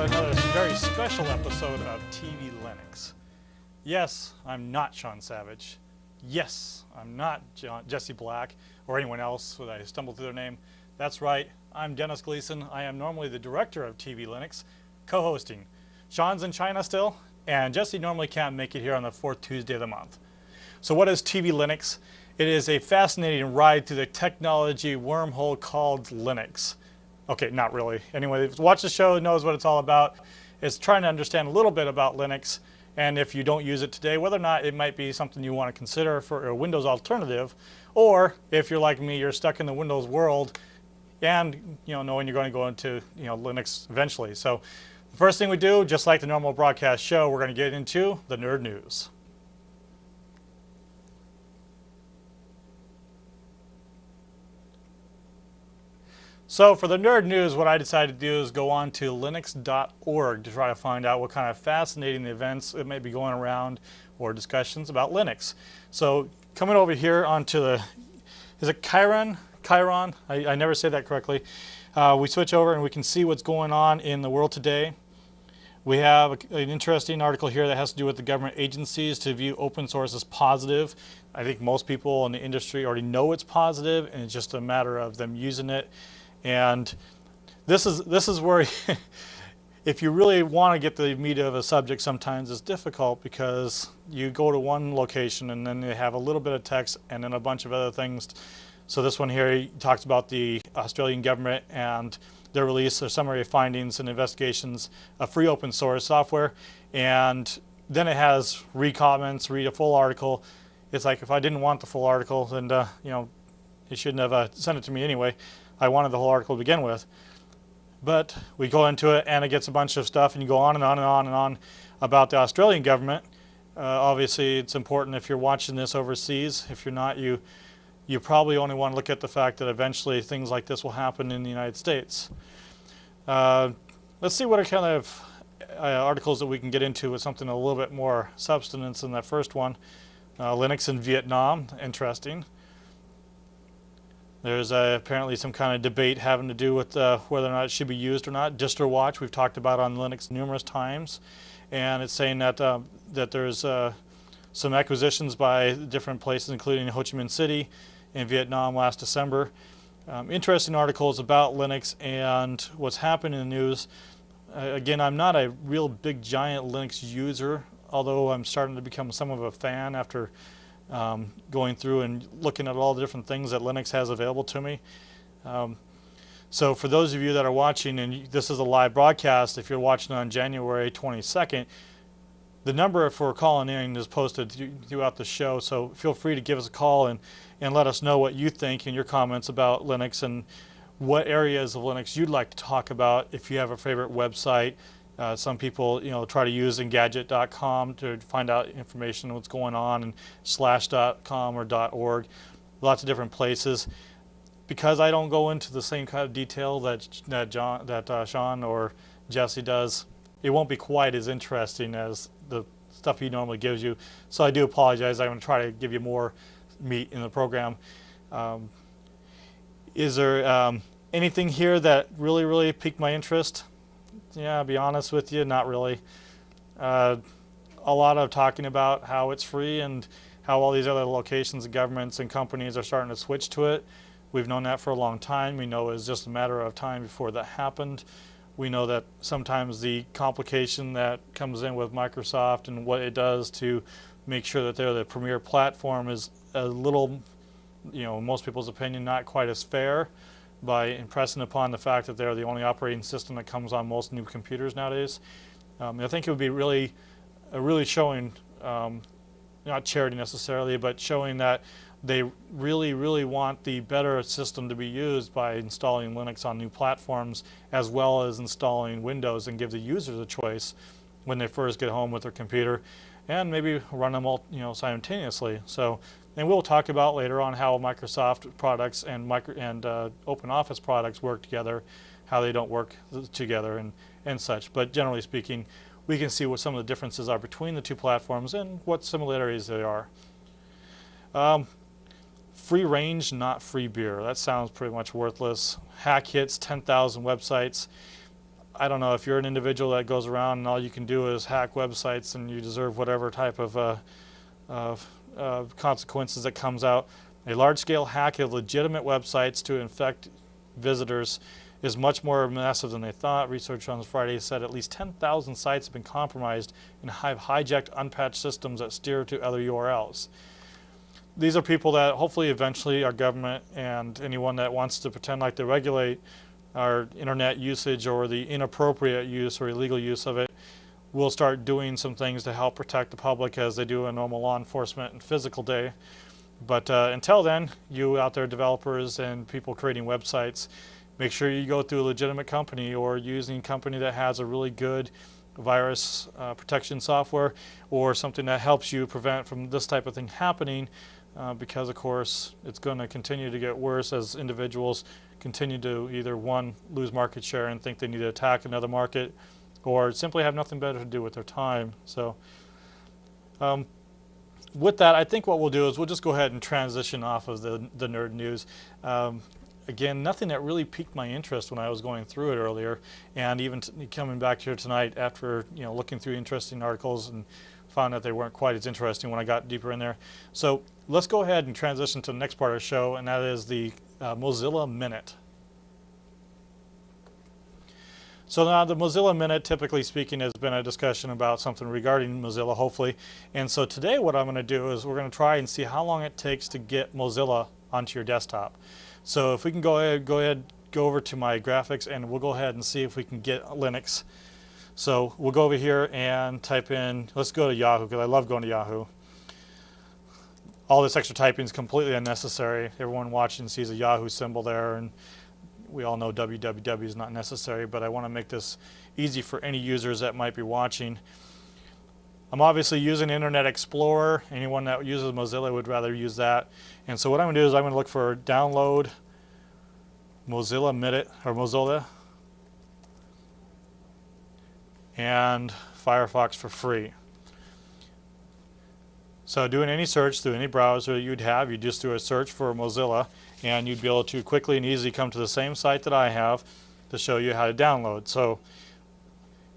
another very special episode of TVLinux. Yes, I'm not Shaun Savage. Yes, I'm not Jesse Black or anyone else that I stumbled through their name. That's right, I'm Dennis Gleason. I am normally the director of TVLinux, co-hosting. Shaun's in China still, and Jesse normally can't make it here on the fourth Tuesday of the month. So what is TVLinux? It is a fascinating ride through the technology wormhole called Linux. Okay, not really. Anyone who's watched the show knows what it's all about. It's trying to understand a little bit about Linux, and if you don't use it today, whether or not it might be something you want to consider for a Windows alternative, or if you're like me, you're stuck in the Windows world, and knowing you're going to go into Linux eventually. So the first thing we do, just like the normal broadcast show, we're going to get into the nerd news. So for the nerd news, what I decided to do is go on to linux.org to try to find out what kind of fascinating events that may be going around or discussions about Linux. So coming over here onto the, is it Chiron? Chiron? I never say that correctly. We switch over and we can see what's going on in the world today. We have an interesting article here that has to do with the government agencies to view open source as positive. I think most people in the industry already know it's positive, and it's just a matter of them using it. And this is where if you really want to get the meat of a subject, sometimes it's difficult because you go to one location and then they have a little bit of text and then a bunch of other things. So this one here, he talks about the Australian government and their release of summary findings and investigations of free open source software, and then it has read comments, read a full article. It's like, if I didn't want the full article, then you shouldn't have sent it to me anyway. I wanted the whole article to begin with. But we go into it and it gets a bunch of stuff, and you go on and on and on and on about the Australian government. Obviously it's important if you're watching this overseas. If you're not, you probably only want to look at the fact that eventually things like this will happen in the United States. Let's see what are kind of articles that we can get into with something a little bit more substance than that first one. Linux in Vietnam, interesting. There's apparently some kind of debate having to do with whether or not it should be used or not. DistroWatch, we've talked about on Linux numerous times, and it's saying that that there's some acquisitions by different places, including Ho Chi Minh City in Vietnam last December. Interesting articles about Linux and what's happened in the news. Again, I'm not a real big giant Linux user, although I'm starting to become some of a fan after going through and looking at all the different things that Linux has available to me. So for those of you that are watching, and this is a live broadcast, if you're watching on January 22nd, the number for calling in is posted throughout the show, so feel free to give us a call and let us know what you think in your comments about Linux and what areas of Linux you'd like to talk about. If you have a favorite website, some people try to use Engadget.com to find out information on what's going on, and /.com or .org, lots of different places. Because I don't go into the same kind of detail that Shaun or Jesse does, it won't be quite as interesting as the stuff he normally gives you. So I do apologize. I'm going to try to give you more meat in the program. Is there anything here that really piqued my interest? Yeah, I'll be honest with you, not really. A lot of talking about how it's free and how all these other locations and governments and companies are starting to switch to it. We've known that for a long time. We know it's just a matter of time before that happened. We know that sometimes the complication that comes in with Microsoft and what it does to make sure that they're the premier platform is a little, in most people's opinion, not quite as fair, by impressing upon the fact that they're the only operating system that comes on most new computers nowadays. I think it would be really showing, not charity necessarily, but showing that they really want the better system to be used by installing Linux on new platforms, as well as installing Windows, and give the users a choice when they first get home with their computer, and maybe run them all simultaneously. So, and we'll talk about later on how Microsoft products and Open Office products work together, how they don't work together and such. But generally speaking, we can see what some of the differences are between the two platforms and what similarities there are. Free range, not free beer. That sounds pretty much worthless. Hack hits 10,000 websites. I don't know, if you're an individual that goes around and all you can do is hack websites and you deserve whatever type of consequences that comes out. A large-scale hack of legitimate websites to infect visitors is much more massive than they thought. Research on Friday said at least 10,000 sites have been compromised and have hijacked unpatched systems that steer to other URLs. These are people that hopefully eventually our government and anyone that wants to pretend like they regulate our internet usage or the inappropriate use or illegal use of it will start doing some things to help protect the public as they do in normal law enforcement and physical day. But until then, you out there developers and people creating websites, make sure you go through a legitimate company or using a company that has a really good virus protection software or something that helps you prevent from this type of thing happening, because of course it's going to continue to get worse as individuals continue to either one, lose market share and think they need to attack another market, or simply have nothing better to do with their time. So with that, I think what we'll do is we'll just go ahead and transition off of the nerd news. Again, nothing that really piqued my interest when I was going through it earlier, and even coming back here tonight after looking through interesting articles and found that they weren't quite as interesting when I got deeper in there. So let's go ahead and transition to the next part of the show, and that is the Mozilla Minute. So now the Mozilla Minute, typically speaking, has been a discussion about something regarding Mozilla, hopefully. And so today what I'm going to do is we're going to try and see how long it takes to get Mozilla onto your desktop. So if we can go over to my graphics, and we'll go ahead and see if we can get Linux. So we'll go over here and type in, let's go to Yahoo, because I love going to Yahoo. All this extra typing is completely unnecessary. Everyone watching sees a Yahoo symbol there, and we all know www is not necessary, but I want to make this easy for any users that might be watching. I'm obviously using Internet Explorer. Anyone that uses Mozilla would rather use that. And so what I'm going to do is I'm going to look for download Mozilla Minute, or Mozilla, and Firefox for free. So doing any search through any browser you'd just do a search for Mozilla, and you'd be able to quickly and easily come to the same site that I have to show you how to download. So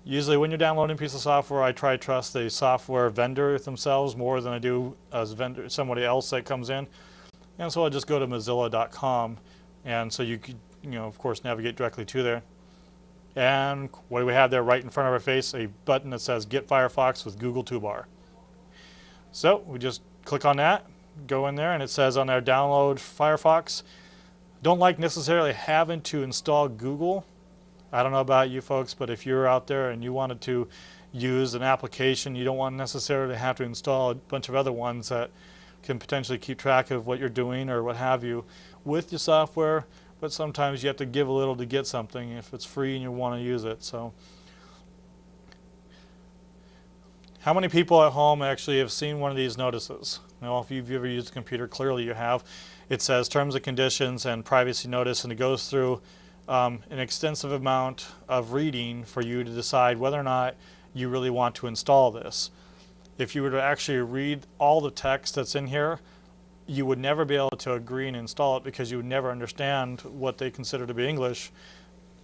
usually when you're downloading a piece of software, I try to trust the software vendor themselves more than I do as somebody else that comes in. And so I'll just go to mozilla.com, and so you could, of course, navigate directly to there. And what do we have there right in front of our face? A button that says Get Firefox with Google Toolbar. So we just click on that, go in there, and it says on there, download Firefox. Don't like necessarily having to install Google. I don't know about you folks, but if you're out there and you wanted to use an application, you don't want to necessarily have to install a bunch of other ones that can potentially keep track of what you're doing or what have you with your software, but sometimes you have to give a little to get something if it's free and you want to use it. So how many people at home actually have seen one of these notices? Now, if you've ever used a computer, clearly you have. It says terms and conditions and privacy notice, and it goes through an extensive amount of reading for you to decide whether or not you really want to install this. If you were to actually read all the text that's in here, you would never be able to agree and install it, because you would never understand what they consider to be English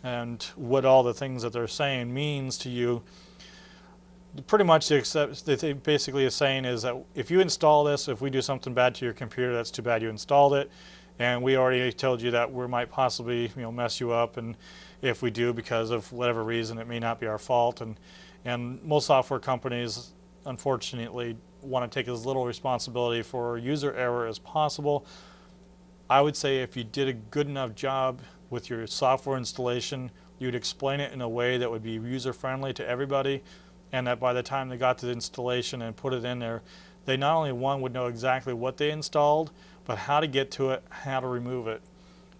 and what all the things that they're saying means to you. Pretty much they basically is saying is that if you install this, if we do something bad to your computer, that's too bad you installed it, and we already told you that we might possibly mess you up, and if we do, because of whatever reason, it may not be our fault. And most software companies unfortunately want to take as little responsibility for user error as possible. I would say if you did a good enough job with your software installation, you'd explain it in a way that would be user friendly to everybody, and that by the time they got to the installation and put it in there, they not only would know exactly what they installed, but how to get to it, how to remove it.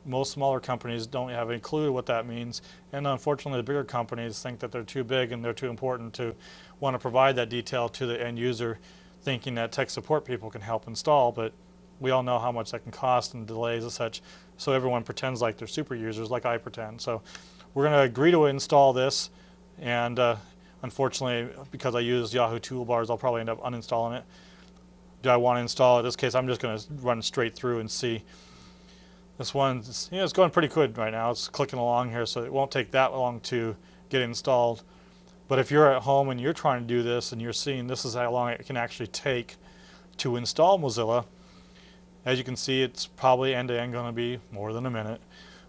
Most smaller companies don't have a clue what that means, and unfortunately the bigger companies think that they're too big and they're too important to want to provide that detail to the end user, thinking that tech support people can help install, but we all know how much that can cost and delays and such, so everyone pretends like they're super users, like I pretend. So we're going to agree to install this, and unfortunately, because I use Yahoo toolbars, I'll probably end up uninstalling it. Do I want to install it? In this case, I'm just going to run straight through and see. This one, it's going pretty good right now. It's clicking along here, so it won't take that long to get installed. But if you're at home and you're trying to do this and you're seeing this is how long it can actually take to install Mozilla, as you can see, it's probably end-to-end going to be more than a minute.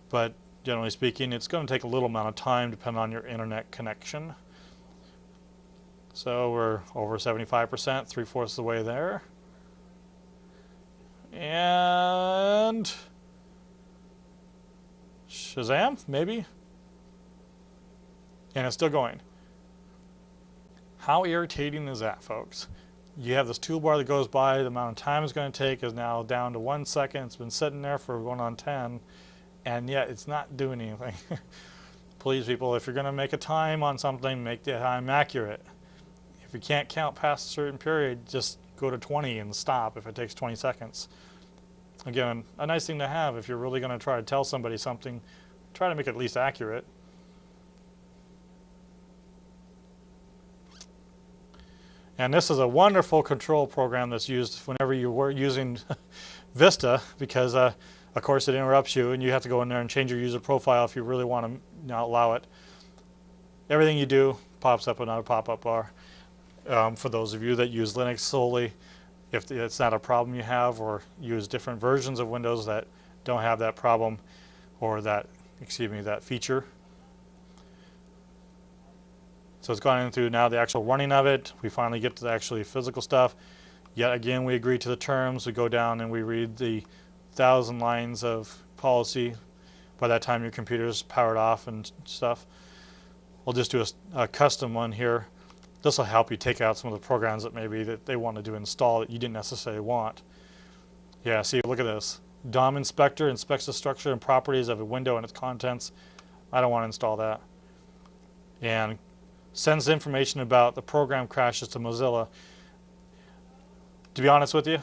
But generally speaking, it's going to take a little amount of time depending on your internet connection. So we're over 75%, 3/4 of the way there. And Shazam, maybe? And it's still going. How irritating is that, folks? You have this toolbar that goes by, the amount of time it's going to take is now down to 1 second. It's been sitting there for 1 on 10, and yet it's not doing anything. Please, people, if you're going to make a time on something, make the time accurate. If you can't count past a certain period, just go to 20 and stop if it takes 20 seconds. Again, a nice thing to have if you're really going to try to tell somebody something, try to make it at least accurate. And this is a wonderful control program that's used whenever you were using Vista, because of course it interrupts you and you have to go in there and change your user profile if you really want to not allow it. Everything you do pops up another pop-up bar. For those of you that use Linux solely, if it's not a problem you have, or use different versions of Windows that don't have that problem or that, that feature. So it's gone into now the actual running of it. We finally get to the actually physical stuff. Yet again, we agree to the terms. We go down and we read the 1,000 lines of policy. By that time, your computer's powered off and stuff. We'll just do a custom one here. This will help you take out some of the programs that maybe that they wanted to install that you didn't necessarily want. Yeah, see, look at this. DOM inspector inspects the structure and properties of a window and its contents. I don't want to install that. And sends information about the program crashes to Mozilla. To be honest with you,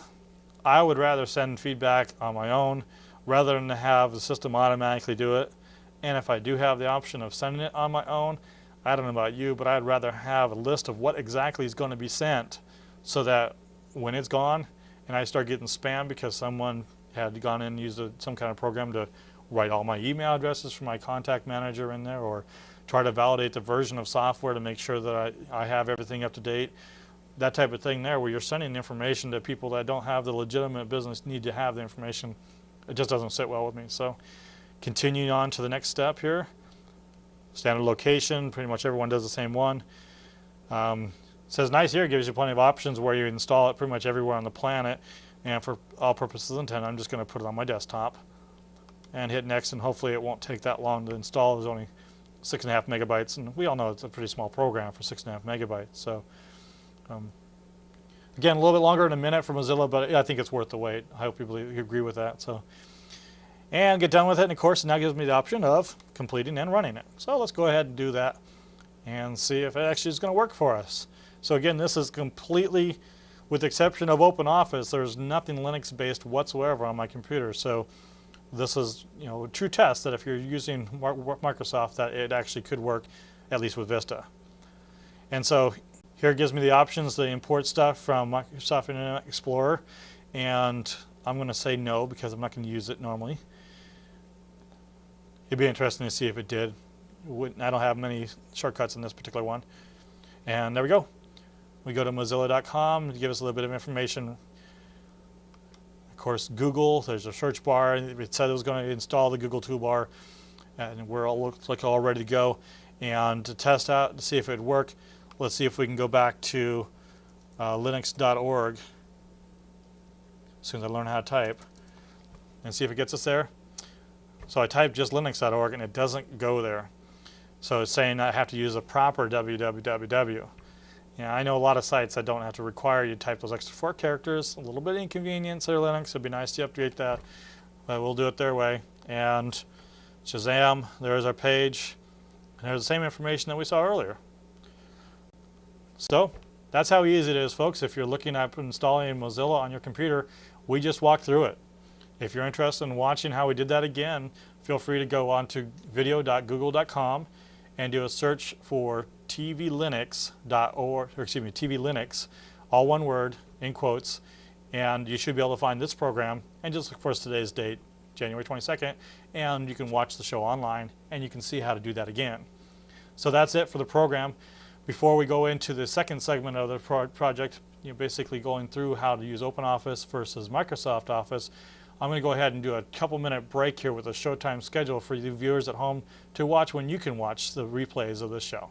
I would rather send feedback on my own rather than to have the system automatically do it. And if I do have the option of sending it on my own, I don't know about you, but I'd rather have a list of what exactly is going to be sent so that when it's gone and I start getting spam because someone had gone in and used some kind of program to write all my email addresses for my contact manager in there, or try to validate the version of software to make sure that I have everything up to date, that type of thing there, where you're sending information to people that don't have the legitimate business need to have the information, it just doesn't sit well with me. So continuing on to the next step here. Standard location, pretty much everyone does the same one. It says nice here, gives you plenty of options where you install it pretty much everywhere on the planet. And for all purposes intended, I'm just going to put it on my desktop and hit next, and hopefully it won't take that long to install. There's only 6.5 megabytes, and we all know it's a pretty small program for 6.5 megabytes. So again, a little bit longer than a minute for Mozilla, but I think it's worth the wait. I hope people agree with that. So. And get done with it, and of course it now gives me the option of completing and running it. So let's go ahead and do that and see if it actually is going to work for us. So again, this is completely, with the exception of OpenOffice, there's nothing Linux based whatsoever on my computer. So this is a true test that if you're using Microsoft, that it actually could work, at least with Vista. And so here it gives me the options to import stuff from Microsoft Internet Explorer, and I'm going to say no because I'm not going to use it normally. It'd be interesting to see if it did. I don't have many shortcuts in this particular one. And there we go. We go to mozilla.com to give us a little bit of information. Of course, Google, there's a search bar. It said it was going to install the Google toolbar, and we're all looks like all ready to go. And to test out to see if it would work, let's see if we can go back to linux.org as soon as I learn how to type and see if it gets us there. So I typed just linux.org and it doesn't go there. So it's saying I have to use a proper www. Yeah, I know a lot of sites that don't have to require you to type those extra 4 characters. A little bit inconvenient to Linux. It'd be nice to update that, but we'll do it their way. And Shazam, there's our page. And there's the same information that we saw earlier. So that's how easy it is, folks. If you're looking at installing Mozilla on your computer, we just walked through it. If you're interested in watching how we did that again, feel free to go on to video.google.com and do a search for TVLinux.org, or excuse me, TVLinux, all one word, in quotes, and you should be able to find this program, and just look for today's date, January 22nd, and you can watch the show online, and you can see how to do that again. So that's it for the program. Before we go into the second segment of the project, basically going through how to use OpenOffice versus Microsoft Office, I'm going to go ahead and do a couple-minute break here with a showtime schedule for you viewers at home to watch when you can watch the replays of this show.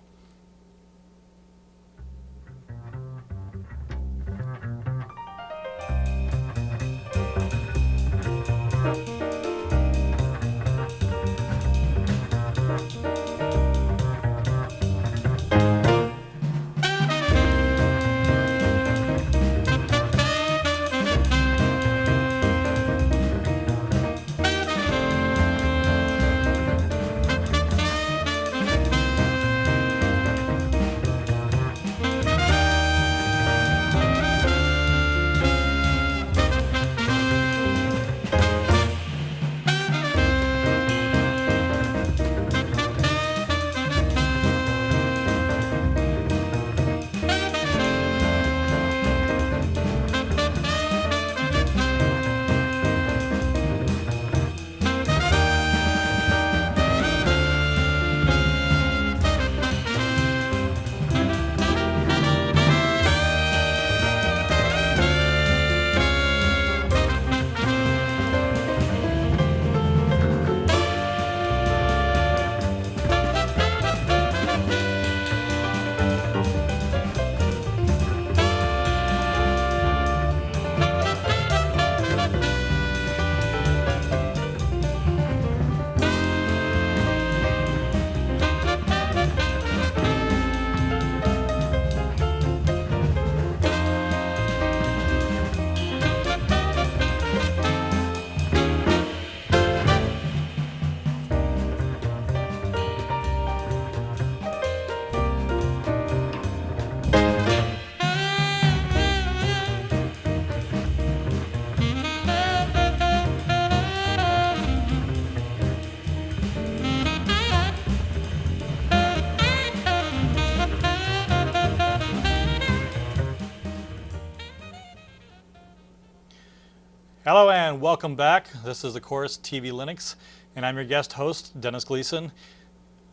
Hello and welcome back. This is, of course, TVLinux, and I'm your guest host, Dennis Gleason.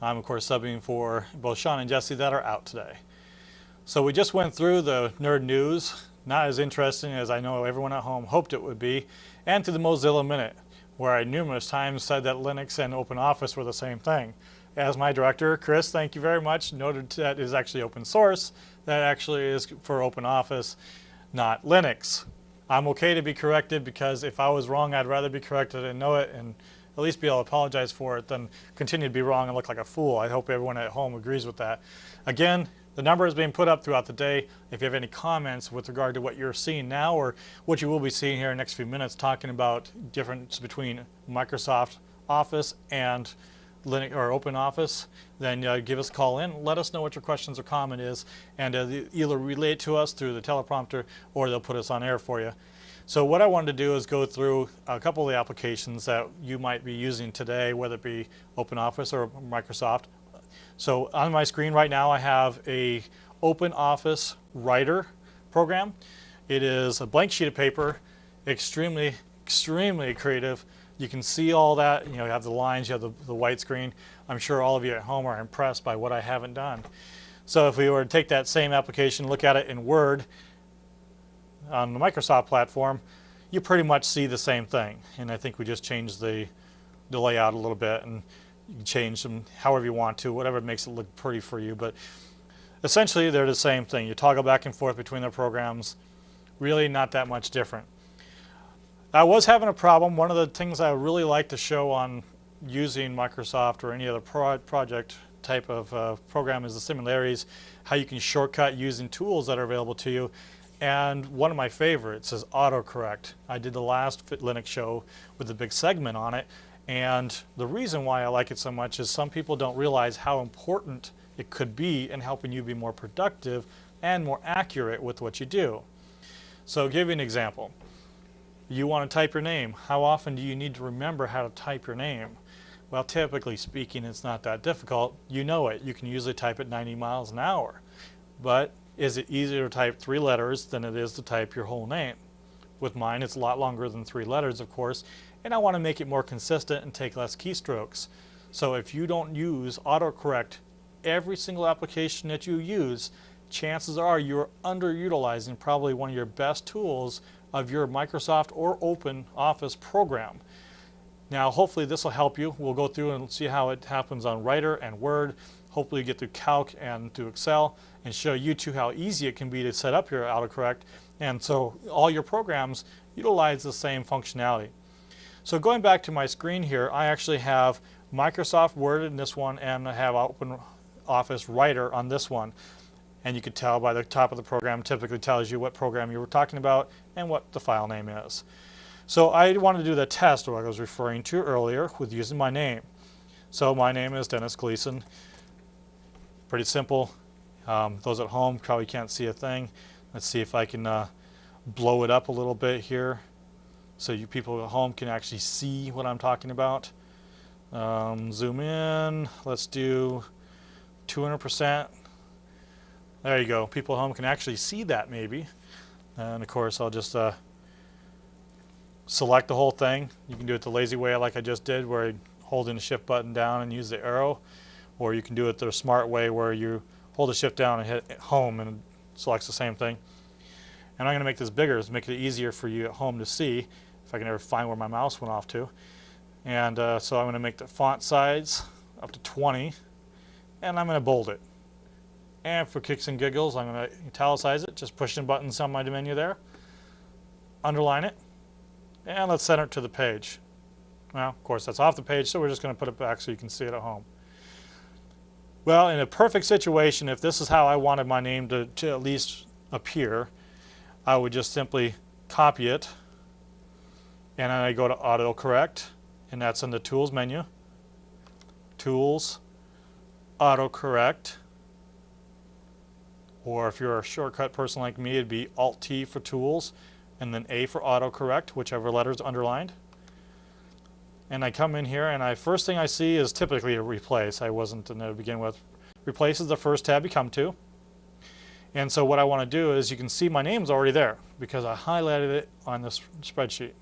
I'm, of course, subbing for both Shaun and Jesse that are out today. So we just went through the nerd news, not as interesting as I know everyone at home hoped it would be, and to the Mozilla Minute, where I numerous times said that Linux and OpenOffice were the same thing. As my director, Chris, thank you very much, noted that it is actually open source, that actually is for OpenOffice, not Linux. I'm okay to be corrected because if I was wrong, I'd rather be corrected and know it and at least be able to apologize for it than continue to be wrong and look like a fool. I hope everyone at home agrees with that. Again, the number is being put up throughout the day. If you have any comments with regard to what you're seeing now or what you will be seeing here in the next few minutes, talking about difference between Microsoft Office and Linux or OpenOffice, then give us a call in. Let us know what your questions or comment is, and either relay it to us through the teleprompter or they'll put us on air for you. So what I wanted to do is go through a couple of the applications that you might be using today, whether it be OpenOffice or Microsoft. So on my screen right now I have a OpenOffice Writer program. It is a blank sheet of paper, extremely creative. You can see all that, you have the lines, you have the white screen. I'm sure all of you at home are impressed by what I haven't done. So if we were to take that same application, look at it in Word on the Microsoft platform, you pretty much see the same thing. And I think we just changed the layout a little bit, and you can change them however you want to, whatever makes it look pretty for you. But essentially they're the same thing. You toggle back and forth between their programs, really not that much different. I was having a problem. One of the things I really like to show on using Microsoft or any other project type of program is the similarities, how you can shortcut using tools that are available to you. And one of my favorites is autocorrect. I did the last Linux show with a big segment on it, and the reason why I like it so much is some people don't realize how important it could be in helping you be more productive and more accurate with what you do. So I'll give you an example. You want to type your name. How often do you need to remember how to type your name? Well, typically speaking, it's not that difficult. You know it. You can usually type at 90 miles an hour. But is it easier to type 3 letters than it is to type your whole name? With mine, it's a lot longer than 3 letters, of course, and I want to make it more consistent and take less keystrokes. So if you don't use autocorrect every single application that you use, chances are you're underutilizing probably one of your best tools of your Microsoft or Open Office program. Now, hopefully this will help you. We'll go through and see how it happens on Writer and Word. Hopefully you get through Calc and through Excel, and show you too how easy it can be to set up your autocorrect. And so all your programs utilize the same functionality. So going back to my screen here, I actually have Microsoft Word in this one, and I have Open Office Writer on this one. And you can tell by the top of the program, typically tells you what program you were talking about and what the file name is. So I wanted to do the test what I was referring to earlier with using my name. So my name is Dennis Gleason. Pretty simple. Those at home probably can't see a thing. Let's see if I can blow it up a little bit here so you people at home can actually see what I'm talking about. Zoom in. Let's do 200%. There you go. People at home can actually see that maybe. And of course I'll just select the whole thing. You can do it the lazy way like I just did, where you hold in the shift button down and use the arrow, or you can do it the smart way where you hold the shift down and hit home and it selects the same thing. And I'm going to make this bigger to make it easier for you at home to see, if I can ever find where my mouse went off to. And so I'm going to make the font size up to 20, and I'm going to bold it. And for kicks and giggles, I'm going to italicize it, just pushing buttons on my menu there. Underline it, and let's center it to the page. Well, of course, that's off the page, so we're just going to put it back so you can see it at home. Well, in a perfect situation, if this is how I wanted my name to at least appear, I would just simply copy it, and then I go to autocorrect, and that's in the Tools menu. Tools, autocorrect. Or if you're a shortcut person like me, it'd be Alt-T for Tools, and then A for autocorrect, whichever letter is underlined. And I come in here, and first thing I see is typically a replace. I wasn't in there to begin with. Replace is the first tab you come to. And so what I want to do is, you can see my name's already there because I highlighted it on this spreadsheet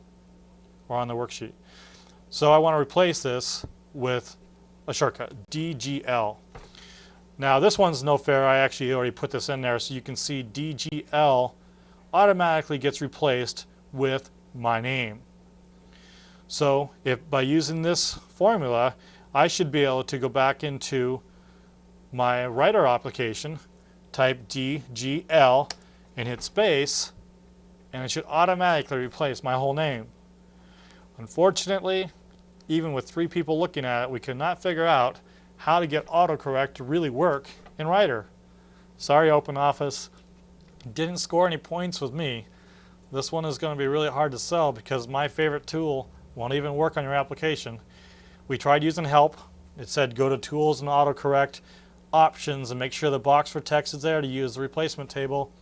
or on the worksheet. So I want to replace this with a shortcut, DGL. Now this one's no fair. I actually already put this in there, so you can see DGL automatically gets replaced with my name. So if by using this formula, I should be able to go back into my Writer application, type DGL, and hit space, and it should automatically replace my whole name. Unfortunately, even with 3 people looking at it, we could not figure out how to get autocorrect to really work in Writer. Sorry, Open Office. Didn't score any points with me. This one is going to be really hard to sell because my favorite tool won't even work on your application. We tried using help. It said go to Tools and autocorrect, Options, and make sure the box for text is there to use the replacement table.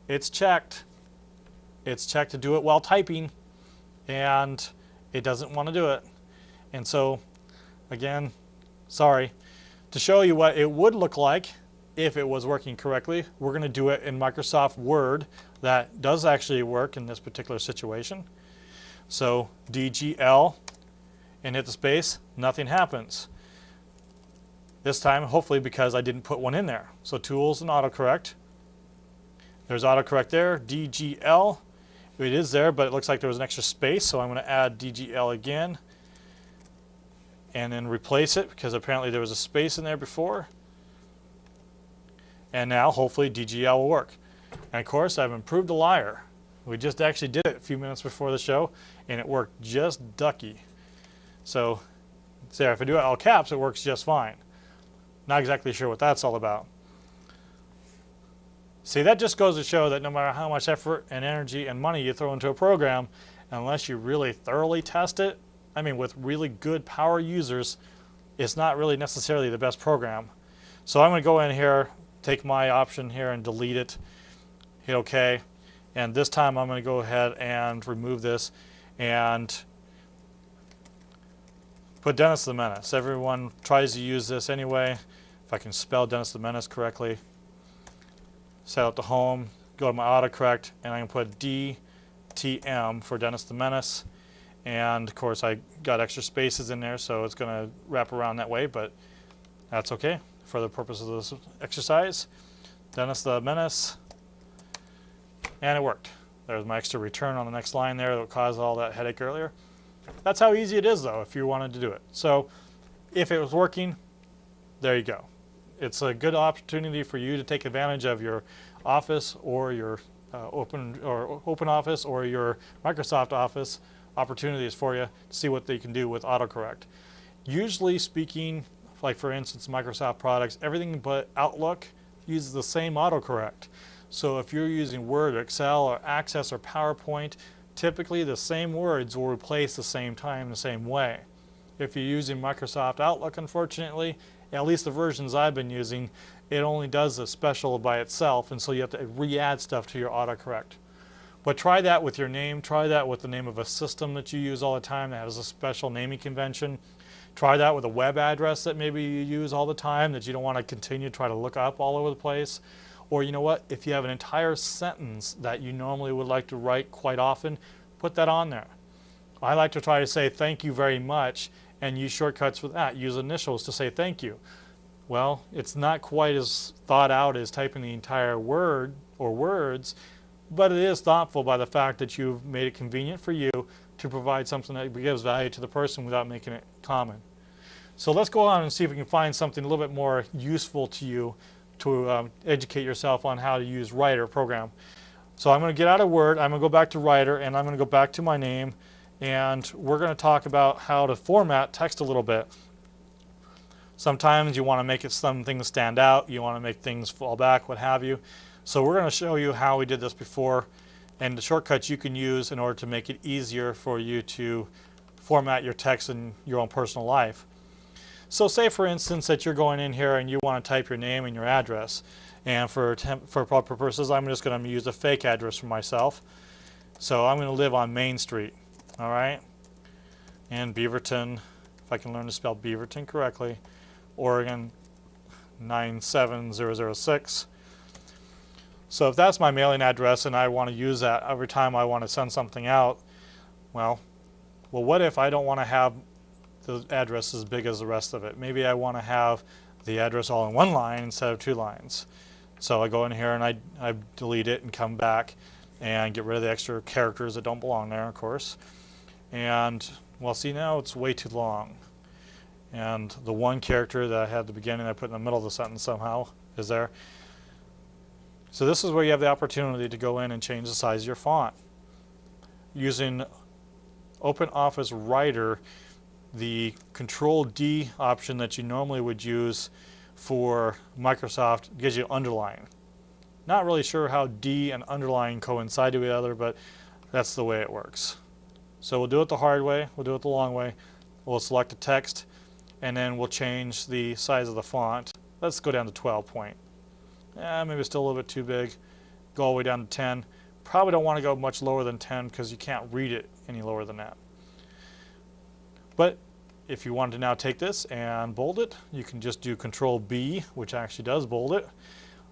It's checked. It's checked to do it while typing, and it doesn't want to do it. And so, again, sorry. To show you what it would look like if it was working correctly, we're going to do it in Microsoft Word. That does actually work in this particular situation. So DGL and hit the space, nothing happens. This time, hopefully, because I didn't put one in there. So Tools and autocorrect. There's autocorrect there, DGL. It is there, but it looks like there was an extra space, so I'm going to add DGL again. And then replace it because apparently there was a space in there before. And now hopefully DGL will work. And of course I've improved the liar. We just actually did it a few minutes before the show, and it worked just ducky. So there, if I do it all caps, it works just fine. Not exactly sure what that's all about. See, that just goes to show that no matter how much effort and energy and money you throw into a program, unless you really thoroughly test it, I mean, with really good power users, it's not really necessarily the best program. So I'm going to go in here, take my option here and delete it, hit OK, and this time I'm going to go ahead and remove this and put Dennis the Menace. Everyone tries to use this anyway. If I can spell Dennis the Menace correctly, set up the home, go to my autocorrect, and I can put DTM for Dennis the Menace. And of course I got extra spaces in there, so it's going to wrap around that way, but that's okay. for the purpose of this exercise. Dennis the Menace. And it worked. There's my extra return on the next line there that caused all that headache earlier. That's how easy it is, though, if you wanted to do it. So if it was working, there you go. It's a good opportunity for you to take advantage of your Office or your Open Office or your Microsoft Office opportunities for you to see what they can do with autocorrect. Usually speaking, like for instance Microsoft products, everything but Outlook uses the same autocorrect. So if you're using Word or Excel or Access or PowerPoint, typically the same words will replace the same time the same way. If you're using Microsoft Outlook, unfortunately, at least the versions I've been using, it only does a special by itself, and so you have to re-add stuff to your autocorrect. But try that with your name. Try that with the name of a system that you use all the time that has a special naming convention. Try that with a web address that maybe you use all the time that you don't want to continue to try to look up all over the place. Or you know what, if you have an entire sentence that you normally would like to write quite often, put that on there. I like to try to say thank you very much and use shortcuts for that. Use initials to say thank you. Well, it's not quite as thought out as typing the entire word or words, but it is thoughtful by the fact that you've made it convenient for you to provide something that gives value to the person without making it common. So let's go on and see if we can find something a little bit more useful to you to educate yourself on how to use Writer program. So I'm going to get out of Word, I'm going to go back to Writer, and I'm going to go back to my name, and we're going to talk about how to format text a little bit. Sometimes you want to make it something stand out, you want to make things fall back, what have you. So we're going to show you how we did this before and the shortcuts you can use in order to make it easier for you to format your text in your own personal life. So say for instance that you're going in here and you want to type your name and your address, and for purposes I'm just going to use a fake address for myself. So I'm going to live on Main Street, all right, and Beaverton, if I can learn to spell Beaverton correctly, Oregon 97006. So if that's my mailing address and I want to use that every time I want to send something out, well what if I don't want to have the address as big as the rest of it? Maybe I want to have the address all in one line instead of 2 lines. So I go in here and I delete it and come back and get rid of the extra characters that don't belong there, of course. And well, see, now it's way too long. And the one character that I had at the beginning I put in the middle of the sentence somehow is there. So this is where you have the opportunity to go in and change the size of your font. Using OpenOffice Writer, the Control-D option that you normally would use for Microsoft gives you underline. Not really sure how D and underline coincide with each other, but that's the way it works. So we'll do it the hard way, we'll do it the long way. We'll select the text, and then we'll change the size of the font. Let's go down to 12 point. Maybe it's still a little bit too big. Go all the way down to 10. Probably don't want to go much lower than 10 because you can't read it any lower than that. But if you wanted to now take this and bold it, you can just do Control B, which actually does bold it,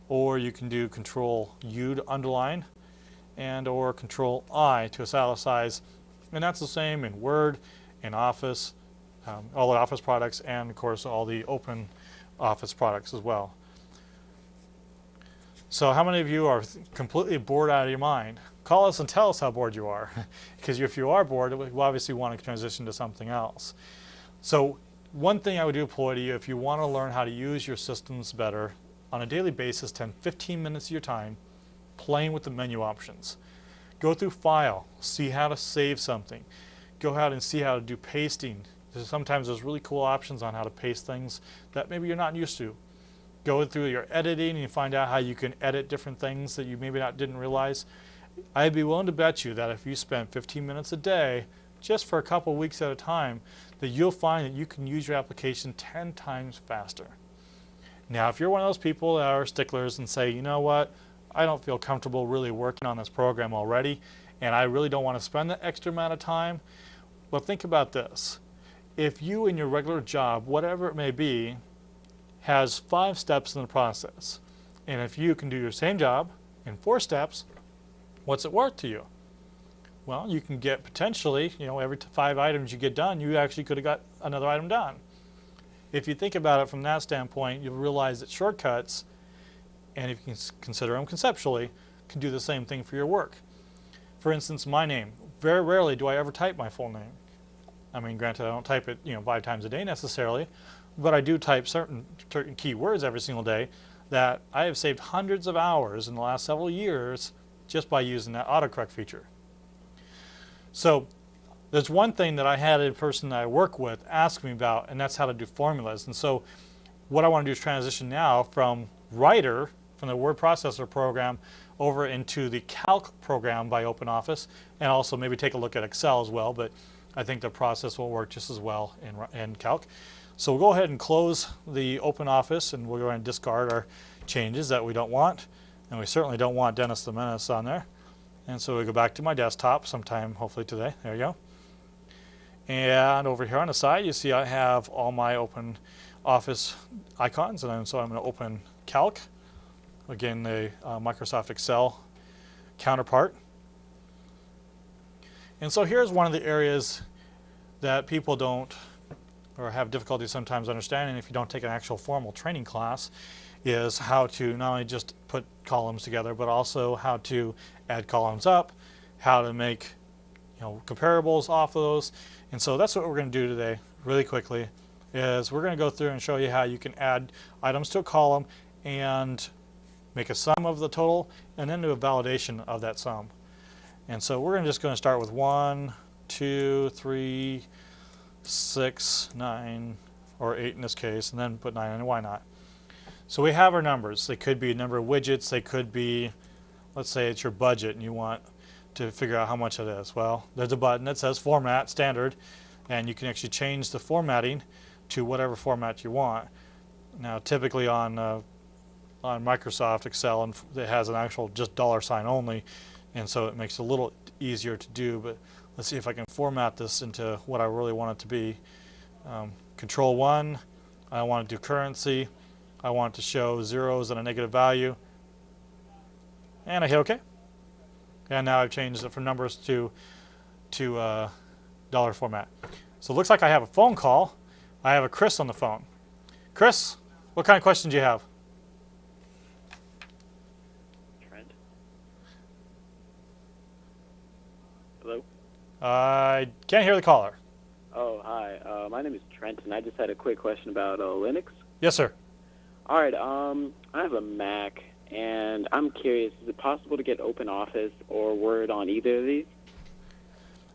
or you can do Control U to underline, and or Control I to italicize, and that's the same in Word, in Office, all the Office products, and of course all the Open Office products as well. So how many of you are completely bored out of your mind? Call us and tell us how bored you are, because if you are bored, we obviously want to transition to something else. So one thing I would deploy to you, if you want to learn how to use your systems better on a daily basis, 10-15 minutes of your time playing with the menu options. Go through File, see how to save something. Go out and see how to do pasting. Sometimes there's really cool options on how to paste things that maybe you're not used to. Go through your editing and you find out how you can edit different things that you maybe didn't realize. I'd be willing to bet you that if you spend 15 minutes a day, just for a couple of weeks at a time, that you'll find that you can use your application 10 times faster. Now, if you're one of those people that are sticklers and say, you know what, I don't feel comfortable really working on this program already, and I really don't want to spend that extra amount of time, well, think about this. If you in your regular job, whatever it may be, has 5 steps in the process, and if you can do your same job in 4 steps, what's it worth to you? Well, you can get potentially, every 5 items you get done, you actually could have got another item done. if you think about it from that standpoint, you'll realize that shortcuts, and if you can consider them conceptually, can do the same thing for your work. For instance, my name. Very rarely do I ever type my full name. I mean, granted, I don't type it 5 times a day necessarily, but I do type certain key words every single day that I have saved hundreds of hours in the last several years just by using that autocorrect feature. So there's one thing that I had a person that I work with ask me about, and that's how to do formulas. And so what I want to do is transition now from Writer, from the word processor program, over into the Calc program by OpenOffice, and also maybe take a look at Excel as well, but I think the process will work just as well in Calc. So we'll go ahead and close the OpenOffice, and we'll go ahead and discard our changes that we don't want, and we certainly don't want Dennis the Menace on there. And so we go back to my desktop sometime, hopefully today. There you go. And over here on the side, you see I have all my OpenOffice icons, and so I'm going to open Calc, again the Microsoft Excel counterpart. And so here's one of the areas that people don't or have difficulty sometimes understanding if you don't take an actual formal training class, is how to not only just put columns together, but also how to add columns up, how to make comparables off of those. And so that's what we're going to do today really quickly, is we're going to go through and show you how you can add items to a column and make a sum of the total and then do a validation of that sum. And so we're just going to start with 1, 2, 3, 6, 9, or 8 in this case, and then put 9 in. Why not? So we have our numbers. They could be a number of widgets. They could be, let's say it's your budget and you want to figure out how much it is. Well, there's a button that says Format Standard, and you can actually change the formatting to whatever format you want. Now, typically on Microsoft Excel, and it has an actual just $ only, and so it makes it a little easier to do. But let's see if I can format this into what I really want it to be. Control 1, I want to do currency. I want it to show zeros and a negative value. And I hit OK. And now I've changed it from numbers to dollar format. So it looks like I have a phone call. I have a Chris on the phone. Chris, what kind of questions do you have? Trent? Hello? I can't hear the caller. Oh, hi. My name is Trent, and I just had a quick question about Linux. Yes, sir. All right. I have a Mac, and I'm curious, is it possible to get OpenOffice or Word on either of these?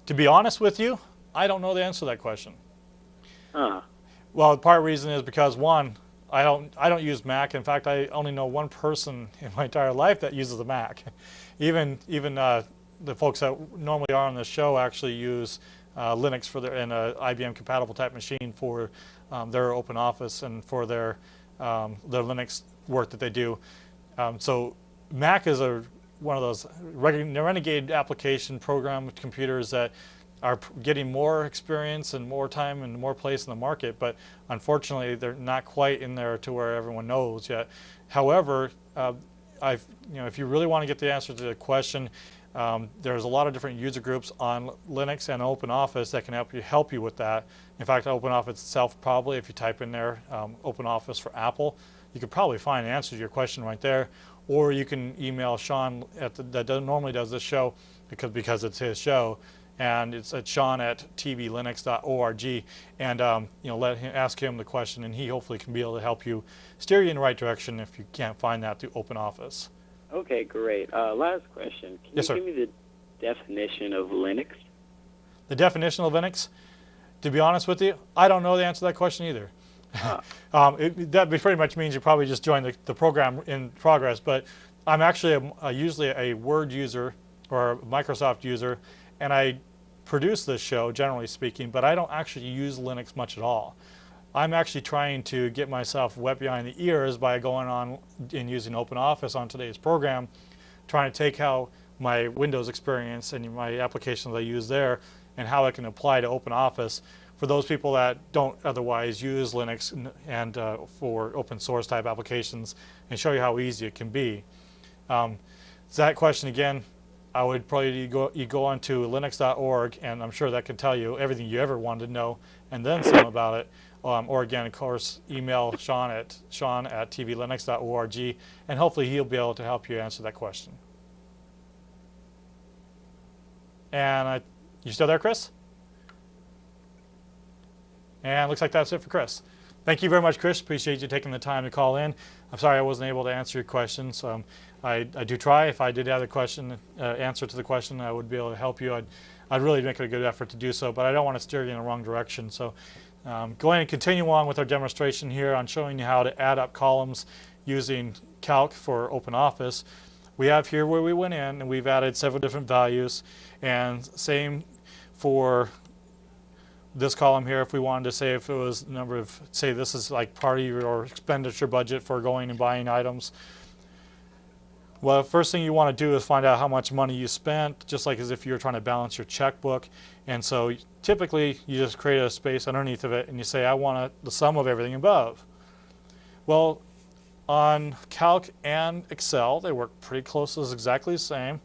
To be honest with you, I don't know the answer to that question. Huh. Well, part of the reason is because, one, I don't use Mac. In fact, I only know one person in my entire life that uses a Mac. Even the folks that normally are on the show actually use Linux for their, and a IBM compatible type machine for their OpenOffice and for their Linux work that they do. So Mac is one of those renegade application program computers that are getting more experience and more time and more place in the market, but unfortunately they're not quite in there to where everyone knows yet. However, if you really want to get the answer to the question, there's a lot of different user groups on Linux and OpenOffice that can help you with that. In fact, OpenOffice itself, probably, if you type in there OpenOffice for Apple, you could probably find an answer to your question right there. Or you can email Shaun that normally does this show because it's his show, and it's at Shaun@TVLinux.org, and ask him the question, and he hopefully can be able to help you steer you in the right direction if you can't find that through OpenOffice. Okay, great. Last question. Can Yes, you sir. give me the definition of Linux? The definition of Linux? To be honest with you, I don't know the answer to that question either. That pretty much means you probably just joined the program in progress, but I'm actually usually a Word user or a Microsoft user, and I produce this show, generally speaking, but I don't actually use Linux much at all. I'm actually trying to get myself wet behind the ears by going on and using OpenOffice on today's program, trying to take how my Windows experience and my applications I use there and how it can apply to OpenOffice for those people that don't otherwise use Linux and for open source type applications, and show you how easy it can be. So that question again, I would probably you go onto linux.org, and I'm sure that can tell you everything you ever wanted to know, and then some about it. Or again, of course, email Shaun at tvlinux.org, and hopefully he'll be able to help you answer that question. And you still there, Chris? And looks like that's it for Chris. Thank you very much, Chris. Appreciate you taking the time to call in. I'm sorry I wasn't able to answer your questions. I do try. If I did have a question, answer to the question, I would be able to help you. I'd really make it a good effort to do so, but I don't want to steer you in the wrong direction. So going to continue on with our demonstration here on showing you how to add up columns using Calc for OpenOffice. We have here where we went in and we've added several different values, and same for this column here. If we wanted to say if it was number of, say this is like part of your expenditure budget for going and buying items. Well, the first thing you want to do is find out how much money you spent, just like as if you were trying to balance your checkbook. And so typically you just create a space underneath of it and you say, I want the sum of everything above. Well, on Calc and Excel, they work pretty close to exactly the same.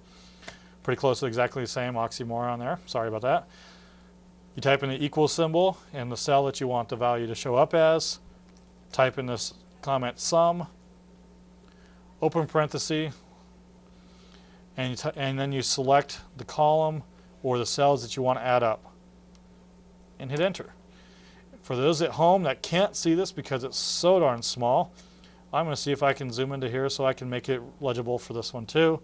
Pretty close to exactly the same oxymoron there. Sorry about that. You type in the equal symbol in the cell that you want the value to show up as. Type in this comment sum, open parenthesis, and then you select the column or the cells that you want to add up and hit enter. For those at home that can't see this because it's so darn small, I'm going to see if I can zoom into here so I can make it legible for this one too,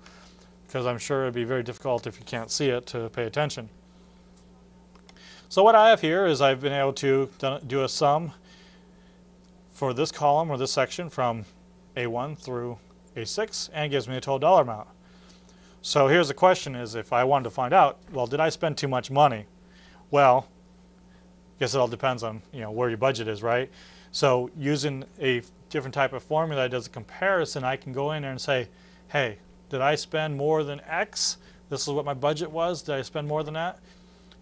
because I'm sure it'd be very difficult if you can't see it to pay attention. So what I have here is I've been able to do a sum for this column or this section from A1 through A6, and it gives me a total dollar amount. So here's the question: is if I wanted to find out, well, did I spend too much money? Well, I guess it all depends on where your budget is, right? So using a different type of formula that does a comparison, I can go in there and say, hey, did I spend more than X? This is what my budget was. Did I spend more than that?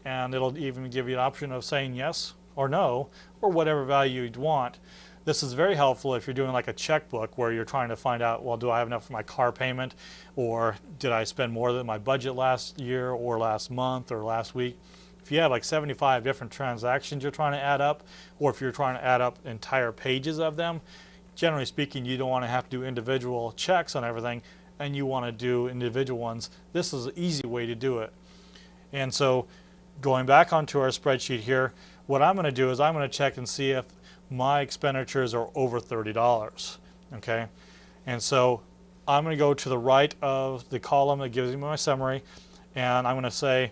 And it'll even give you an option of saying yes or no, or whatever value you'd want. This is very helpful if you're doing like a checkbook where you're trying to find out, well, do I have enough for my car payment, or did I spend more than my budget last year or last month or last week? If you have like 75 different transactions you're trying to add up, or if you're trying to add up entire pages of them, generally speaking, you don't want to have to do individual checks on everything, and you want to do individual ones. This is an easy way to do it. And so going back onto our spreadsheet here, what I'm going to do is I'm going to check and see if my expenditures are over $30, okay? And so I'm going to go to the right of the column that gives me my summary, and I'm going to say,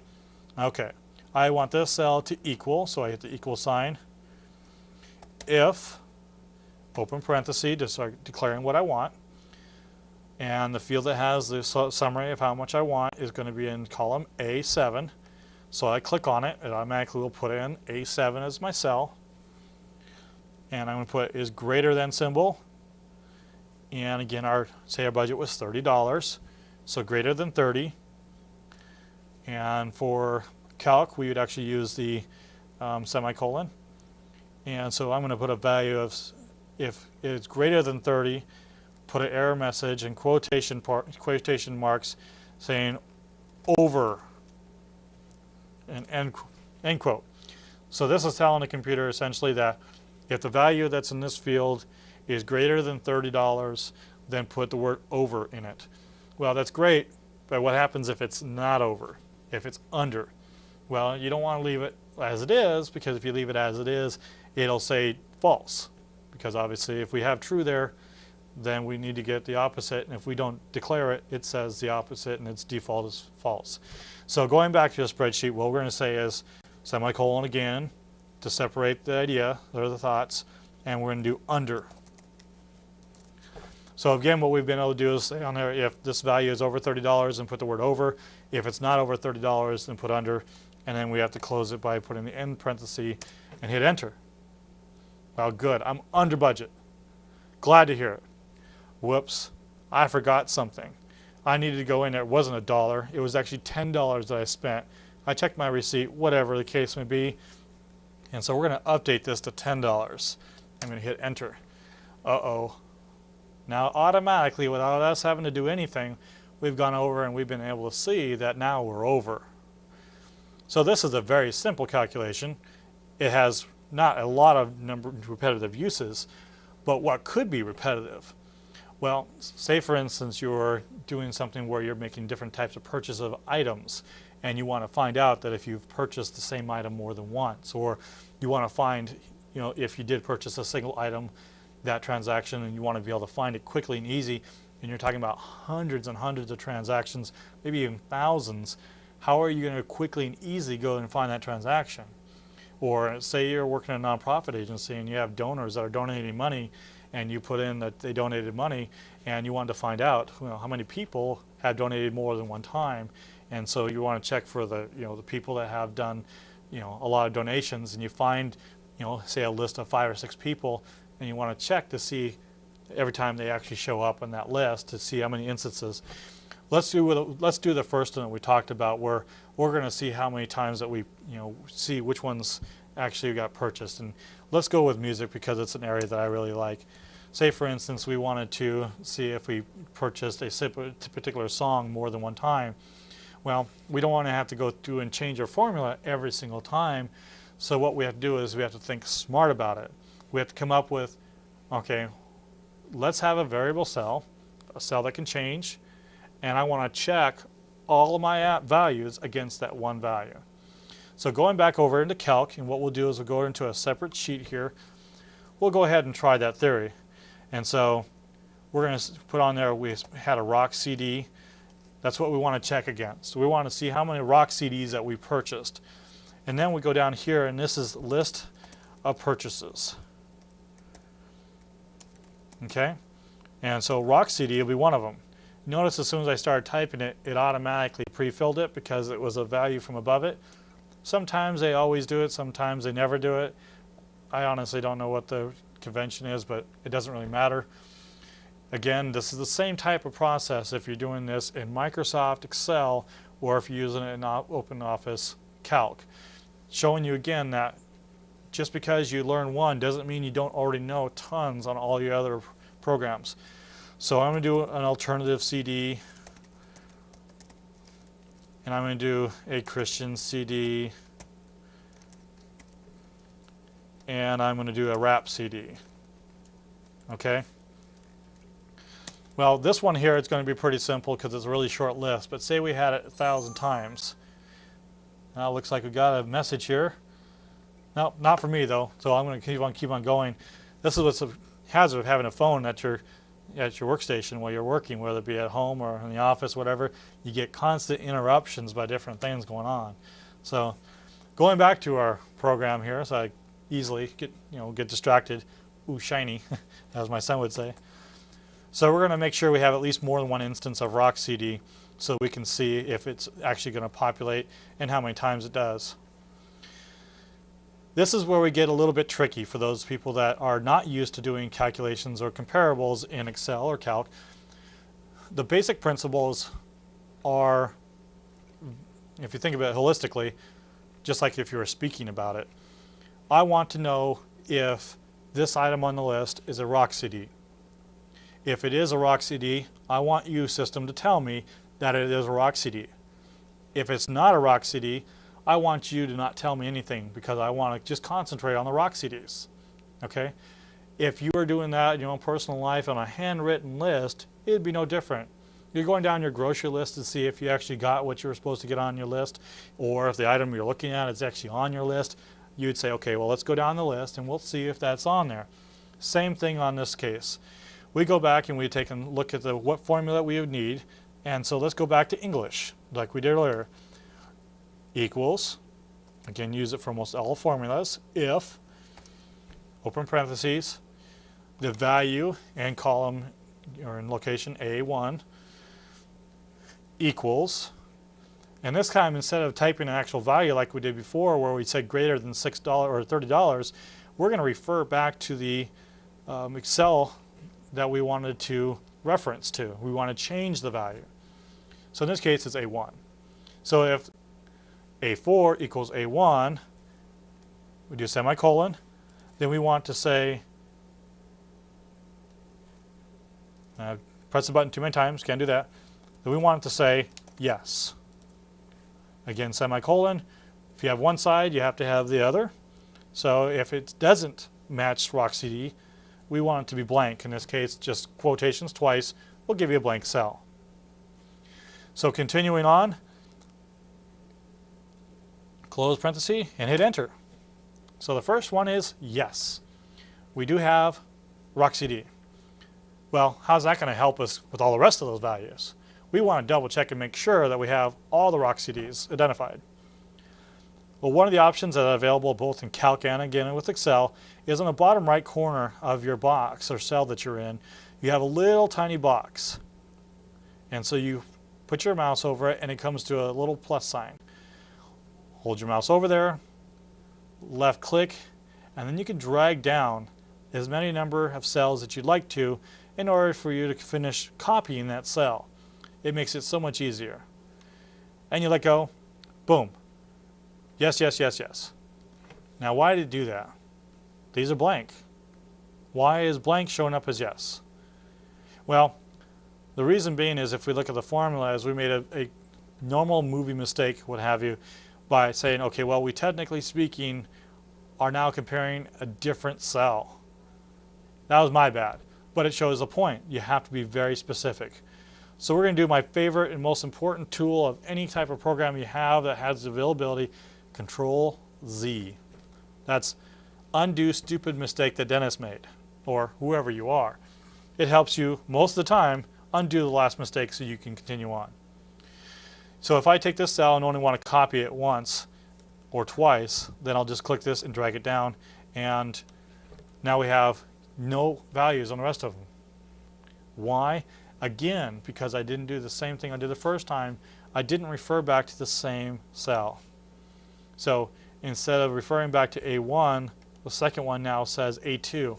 okay, I want this cell to equal, so I hit the equal sign, if, open parenthesis, to start declaring what I want, and the field that has the summary of how much I want is going to be in column A7. So I click on it, it automatically will put in A7 as my cell. And I'm going to put is greater than symbol. And again, say our budget was $30, so greater than 30. And for Calc, we would actually use the semicolon. And so I'm going to put a value of, if it's greater than 30, put an error message in quotation marks saying over and end quote. So this is telling the computer essentially that if the value that's in this field is greater than $30, then put the word over in it. Well, that's great, but what happens if it's not over, if it's under? Well, you don't want to leave it as it is, because if you leave it as it is, it'll say false, because obviously if we have true there, then we need to get the opposite, and if we don't declare it, it says the opposite, and its default is false. So going back to the spreadsheet, what we're going to say is semicolon again to separate the idea or the thoughts, and we're going to do under. So again, what we've been able to do is say on there, if this value is over $30, then put the word over. If it's not over $30, then put under, and then we have to close it by putting the end parenthesis and hit enter. Well, good, I'm under budget. Glad to hear it. Whoops, I forgot something. I needed to go in there. It wasn't $1. It was actually $10 that I spent. I checked my receipt, whatever the case may be. And so we're going to update this to $10. I'm going to hit enter. Uh-oh. Now automatically, without us having to do anything, we've gone over and we've been able to see that now we're over. So this is a very simple calculation. It has not a lot of repetitive uses, but what could be repetitive? Well, say for instance you're doing something where you're making different types of purchase of items, and you want to find out that if you've purchased the same item more than once, or you want to find, if you did purchase a single item, that transaction, and you want to be able to find it quickly and easy, and you're talking about hundreds and hundreds of transactions, maybe even thousands, how are you going to quickly and easily go and find that transaction? Or say you're working in a nonprofit agency and you have donors that are donating money, and you put in that they donated money, and you want to find out how many people have donated more than one time, and so you want to check for the the people that have done a lot of donations, and you find say a list of 5 or 6 people, and you want to check to see every time they actually show up on that list to see how many instances. Let's do the first one that we talked about, where we're going to see how many times that we see which ones actually got purchased. And let's go with music because it's an area that I really like. Say for instance we wanted to see if we purchased a particular song more than one time. Well, we don't want to have to go through and change our formula every single time. So what we have to do is we have to think smart about it. We have to come up with, okay, let's have a variable cell, a cell that can change, and I want to check all of my values against that one value. So going back over into Calc, and what we'll do is we'll go into a separate sheet here. We'll go ahead and try that theory. And so we're going to put on there, we had a rock CD. That's what we want to check against. We want to see how many rock CDs that we purchased. And then we go down here, and this is list of purchases. Okay? And so rock CD will be one of them. Notice as soon as I started typing it, it automatically pre-filled it because it was a value from above it. Sometimes they always do it, sometimes they never do it. I honestly don't know what the convention is, but it doesn't really matter. Again, this is the same type of process if you're doing this in Microsoft Excel or if you're using it in OpenOffice Calc. Showing you again that just because you learn one doesn't mean you don't already know tons on all your other programs. So I'm going to do an alternative CD, and I'm going to do a Christian CD, and I'm going to do a rap CD. Okay? Well, this one here, it's going to be pretty simple because it's a really short list, but say we had it 1,000 times. Now it looks like we got a message here. No, not for me though, so I'm going to keep on going. This is what's the hazard of having a phone at your workstation while you're working, whether it be at home or in the office, whatever. You get constant interruptions by different things going on. So going back to our program here, so I easily get distracted. Ooh, shiny, as my son would say. So we're going to make sure we have at least more than one instance of rock CD so we can see if it's actually going to populate and how many times it does. This is where we get a little bit tricky for those people that are not used to doing calculations or comparables in Excel or Calc. The basic principles are, if you think about it holistically, just like if you were speaking about it, I want to know if this item on the list is a rock CD. If it is a rock CD, I want you, system, to tell me that it is a rock CD. If it's not a rock CD, I want you to not tell me anything because I want to just concentrate on the rock CDs. Okay? If you are doing that in your own personal life on a handwritten list, it'd be no different. You're going down your grocery list to see if you actually got what you were supposed to get on your list, or if the item you're looking at is actually on your list. You'd say, okay, well, let's go down the list and we'll see if that's on there. Same thing on this case. We go back and we take a look at what formula we would need, and so let's go back to English like we did earlier. Equals, again, use it for almost all formulas, if, open parentheses, the value and column or in location A1 equals, and this time instead of typing an actual value like we did before where we said greater than $6 or $30, we're going to refer back to the Excel that we wanted to reference to. We want to change the value. So in this case it's A1. So if A4 equals A1, we do a semicolon, then we want to say, press the button too many times, can't do that, then we want it to say yes. Again, semicolon. If you have one side, you have to have the other. So if it doesn't match rockcd, we want it to be blank. In this case, just quotations twice will give you a blank cell. So continuing on, close parenthesis and hit enter. So the first one is yes. We do have rockcd. Well, how's that going to help us with all the rest of those values? We want to double check and make sure that we have all the rockcds identified. Well, one of the options that are available both in Calc and again with Excel is on the bottom right corner of your box or cell that you're in. You have a little tiny box. And so you put your mouse over it and it comes to a little plus sign. Hold your mouse over there, left click, and then you can drag down as many number of cells that you'd like to in order for you to finish copying that cell. It makes it so much easier. And you let go, boom. Yes, yes, yes, yes. Now why did it do that? These are blank. Why is blank showing up as yes? Well, the reason being is if we look at the formula, as we made a normal movie mistake, what have you, by saying, okay, well, we technically speaking are now comparing a different cell. That was my bad, but it shows the point. You have to be very specific. So we're going to do my favorite and most important tool of any type of program you have that has availability, Control Z. That's undo stupid mistake that Dennis made, or whoever you are. It helps you most of the time undo the last mistake so you can continue on. So if I take this cell and only want to copy it once or twice, then I'll just click this and drag it down, and now we have no values on the rest of them. Why? Again, because I didn't do the same thing I did the first time. I didn't refer back to the same cell. So instead of referring back to A1, the second one now says A2.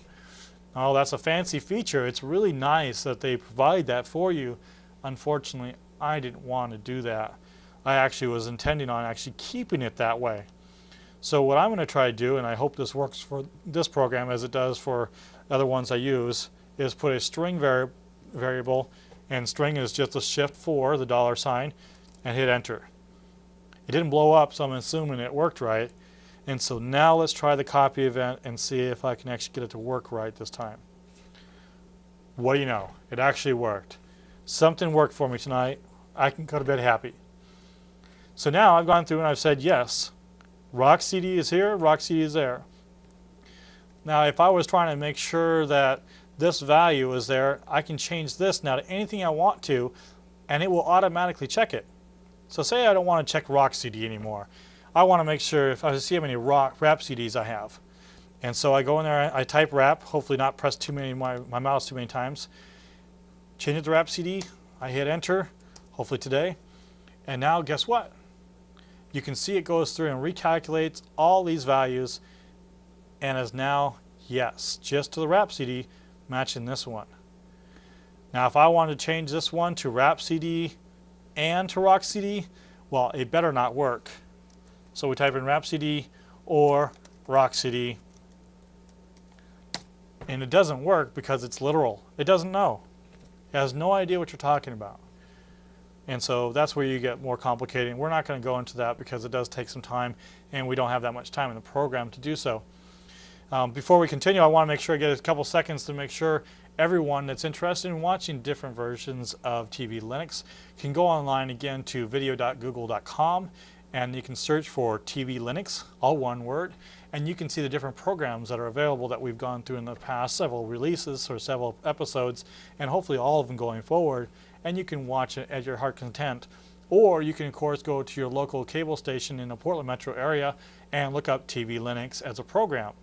Oh, that's a fancy feature. It's really nice that they provide that for you. Unfortunately, I didn't want to do that. I actually was intending on actually keeping it that way. So what I'm going to try to do, and I hope this works for this program as it does for other ones I use, is put a string variable, and string is just a shift 4, the $sign, and hit enter. It didn't blow up, so I'm assuming it worked right. And so now let's try the copy event and see if I can actually get it to work right this time. What do you know? It actually worked. Something worked for me tonight. I can go to bed happy. So now I've gone through and I've said yes. rockcd is here, rockcd is there. Now if I was trying to make sure that this value is there, I can change this now to anything I want to, and it will automatically check it. So say I don't want to check rockcd anymore. I want to make sure if I see how many rapcds I have. And so I go in there, I type rap, hopefully not press my mouse too many times. Change it to rapcd, I hit enter, hopefully today. And now guess what? You can see it goes through and recalculates all these values and is now yes, just to the rapcd matching this one. Now if I wanted to change this one to rapcd and to rockcd, well, it better not work. So we type in rapcd or rockcd, and it doesn't work because it's literal. It doesn't know. It has no idea what you're talking about. And so that's where you get more complicated. We're not going to go into that because it does take some time and we don't have that much time in the program to do so. Before we continue, I want to make sure I get a couple seconds to make sure everyone that's interested in watching different versions of TVLinux can go online again to video.google.com, and you can search for TVLinux, all one word, and you can see the different programs that are available that we've gone through in the past several releases or several episodes, and hopefully all of them going forward, and you can watch it at your heart content. Or you can of course go to your local cable station in the Portland metro area and look up TVLinux as a program.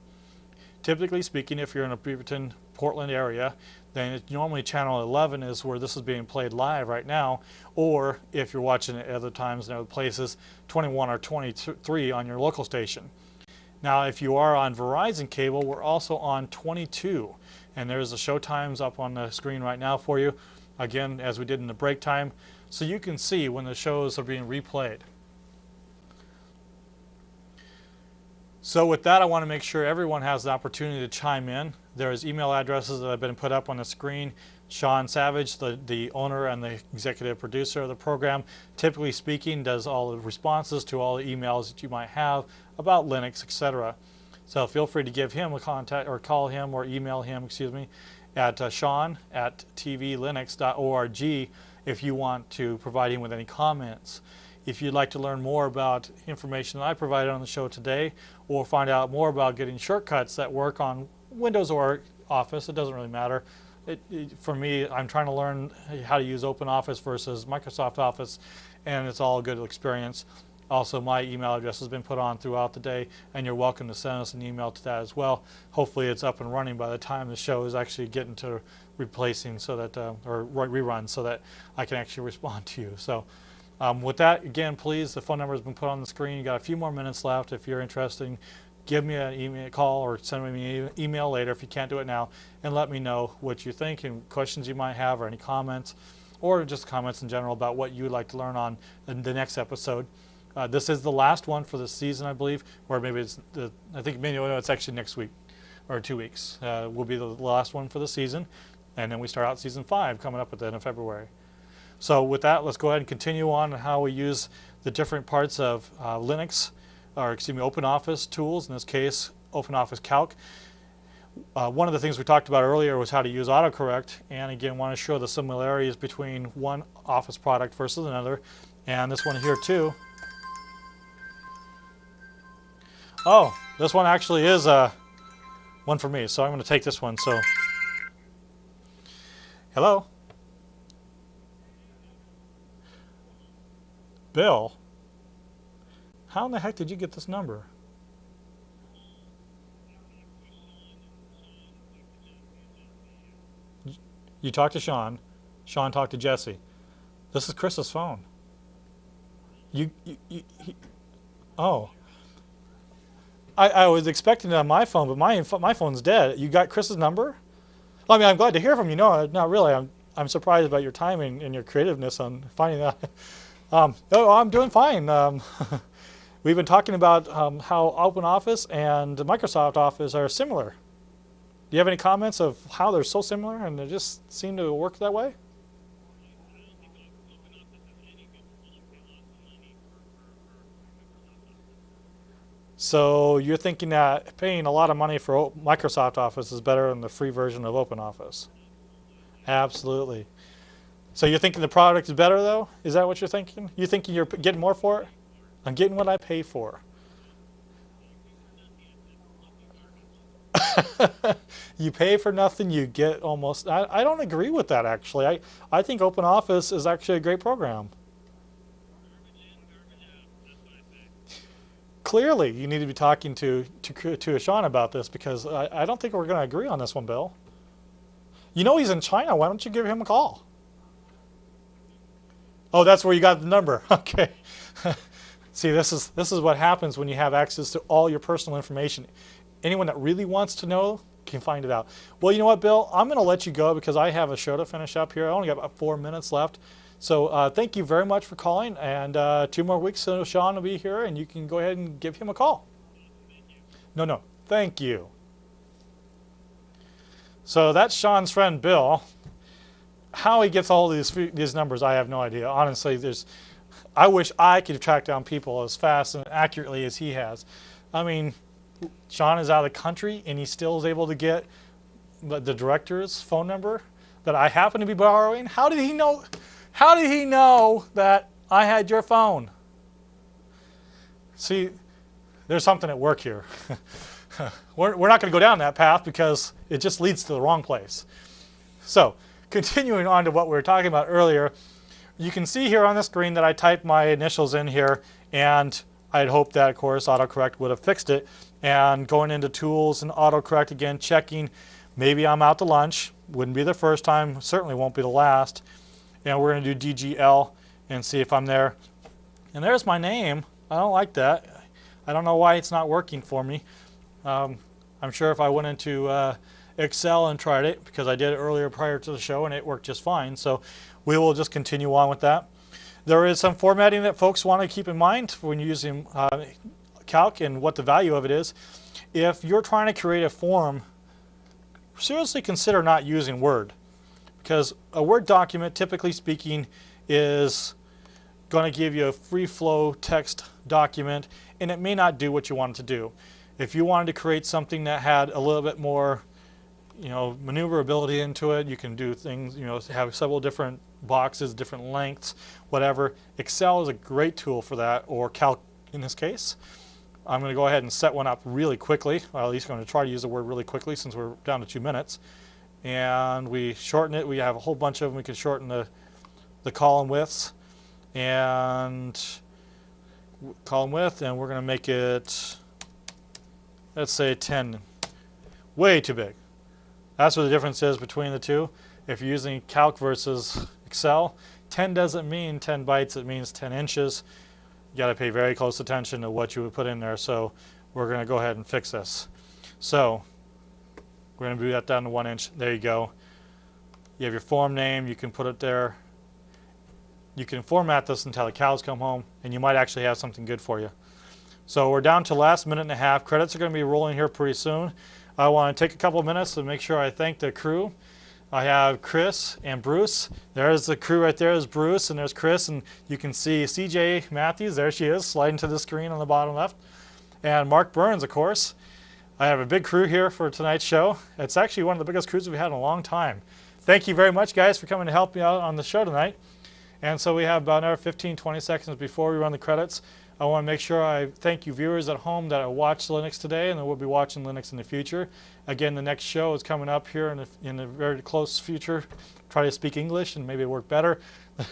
Typically speaking, if you're in a Beaverton, Portland area, then it's normally channel 11 is where this is being played live right now, or if you're watching it at other times in other places, 21 or 23 on your local station. Now if you are on Verizon cable, we're also on 22, and there's the show times up on the screen right now for you, again as we did in the break time, so you can see when the shows are being replayed. So with that, I want to make sure everyone has the opportunity to chime in. There's email addresses that have been put up on the screen Shaun Savage, the owner and the executive producer of the program, typically speaking, does all the responses to all the emails that you might have about Linux, etc. So feel free to give him a contact or call him or email him, excuse me, at Shaun@TVLinux.org if you want to provide him with any comments. If you'd like to learn more about information that I provided on the show today, or find out more about getting shortcuts that work on Windows or Office, it doesn't really matter. For me, I'm trying to learn how to use OpenOffice versus Microsoft Office, and it's all a good experience. Also, my email address has been put on throughout the day, and you're welcome to send us an email to that as well. Hopefully it's up and running by the time the show is actually getting to replacing so that, or rerun, so that I can actually respond to you. So with that, again, please, the phone number has been put on the screen. You got a few more minutes left. If you're interested, give me an email, call, or send me an email later if you can't do it now, and let me know what you think and questions you might have, or any comments, or just comments in general about what you would like to learn on in the next episode. This is the last one for the season, I believe, or maybe it's I think maybe it's actually next week or 2 weeks. Will be the last one for the season, and then we start out season 5 coming up at the end of February. So with that, let's go ahead and continue on how we use the different parts of Linux, or excuse me, OpenOffice tools, in this case, OpenOffice Calc. One of the things we talked about earlier was how to use autocorrect, and again, want to show the similarities between one Office product versus another, and this one here too. Oh, this one actually is one for me, so I'm going to take this one. So, hello? Bill? How in the heck did you get this number? You talked to Shaun. Shaun talked to Jesse. This is Chris's phone. Oh. I was expecting it on my phone, but my phone's dead. You got Chris's number? Well, I mean, I'm glad to hear from you. No, not really. I'm surprised about your timing and your creativeness on finding that. I'm doing fine. We've been talking about how OpenOffice and Microsoft Office are similar. Do you have any comments of how they're so similar and they just seem to work that way? So you're thinking that paying a lot of money for Microsoft Office is better than the free version of OpenOffice? Absolutely. So you're thinking the product is better, though? Is that what you're thinking? You're thinking you're getting more for it? I'm getting what I pay for. You pay for nothing, you get almost... I don't agree with that, actually. I think OpenOffice is actually a great program. Clearly, you need to be talking to Shaun about this, because I don't think we're going to agree on this one, Bill. You know he's in China. Why don't you give him a call? Oh, that's where you got the number. Okay. See, this is what happens when you have access to all your personal information. Anyone that really wants to know can find it out. Well, you know what, Bill? I'm going to let you go because I have a show to finish up here. I only got about 4 minutes left. So thank you very much for calling. And 2 more weeks, so Shaun will be here, and you can go ahead and give him a call. No, thank you. So that's Shaun's friend, Bill. How he gets all these numbers, I have no idea. Honestly, I wish I could track down people as fast and accurately as he has. I mean, Shaun is out of the country, and he still is able to get the director's phone number that I happen to be borrowing. How did he know? How did he know that I had your phone? See, there's something at work here. We're not going to go down that path because it just leads to the wrong place. So, continuing on to what we were talking about earlier, you can see here on the screen that I typed my initials in here, and I'd hoped that, of course, autocorrect would have fixed it. And going into tools and autocorrect again, checking, maybe I'm out to lunch. Wouldn't be the first time, certainly won't be the last. And we're going to do DGL and see if I'm there. And there's my name. I don't like that. I don't know why it's not working for me. I'm sure if I went into Excel and tried it, because I did it earlier prior to the show and it worked just fine. So we will just continue on with that. There is some formatting that folks want to keep in mind when you're using Calc and what the value of it is. If you're trying to create a form, seriously consider not using Word, because a Word document, typically speaking, is going to give you a free flow text document, and it may not do what you want it to do. If you wanted to create something that had a little bit more, maneuverability into it, you can do things, have several different boxes, different lengths, whatever. Excel is a great tool for that, or Calc in this case. I'm going to go ahead and set one up really quickly. Well, at least I'm going to try to use the word really quickly since we're down to 2 minutes. And we shorten it. We have a whole bunch of them. We can shorten the column widths and column width, and we're going to make it, let's say 10. Way too big. That's what the difference is between the two. If you're using Calc versus Excel, 10 doesn't mean 10 bytes, it means 10 inches. You got to pay very close attention to what you would put in there, so we're going to go ahead and fix this. So we're going to move that down to 1 inch. There you go. You have your form name, you can put it there. You can format this until the cows come home, and you might actually have something good for you. So we're down to last minute and a half. Credits are going to be rolling here pretty soon. I want to take a couple of minutes to make sure I thank the crew. I have Chris and Bruce. There's the crew right there is Bruce, and there's Chris, and you can see CJ Matthews, there she is, sliding to the screen on the bottom left. And Mark Burns, of course. I have a big crew here for tonight's show. It's actually one of the biggest crews we've had in a long time. Thank you very much, guys, for coming to help me out on the show tonight. And so we have about another 15-20 seconds before we run the credits. I want to make sure I thank you viewers at home that watched Linux today and that will be watching Linux in the future. Again, the next show is coming up here in a very close future. Try to speak English and maybe work better.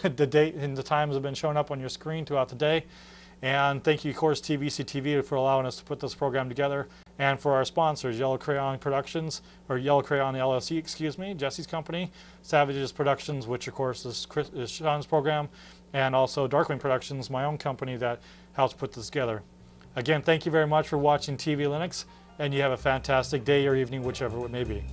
The date and the times have been showing up on your screen throughout the day. And thank you, of course, TVC for allowing us to put this program together. And for our sponsors, Yellow Crayon Productions, or Yellow Crayon LLC, excuse me, Jesse's company, Savages Productions, which of course is Shaun's program, and also Darkwing Productions, my own company that helps put this together. Again, thank you very much for watching TV Linux, and you have a fantastic day or evening, whichever it may be.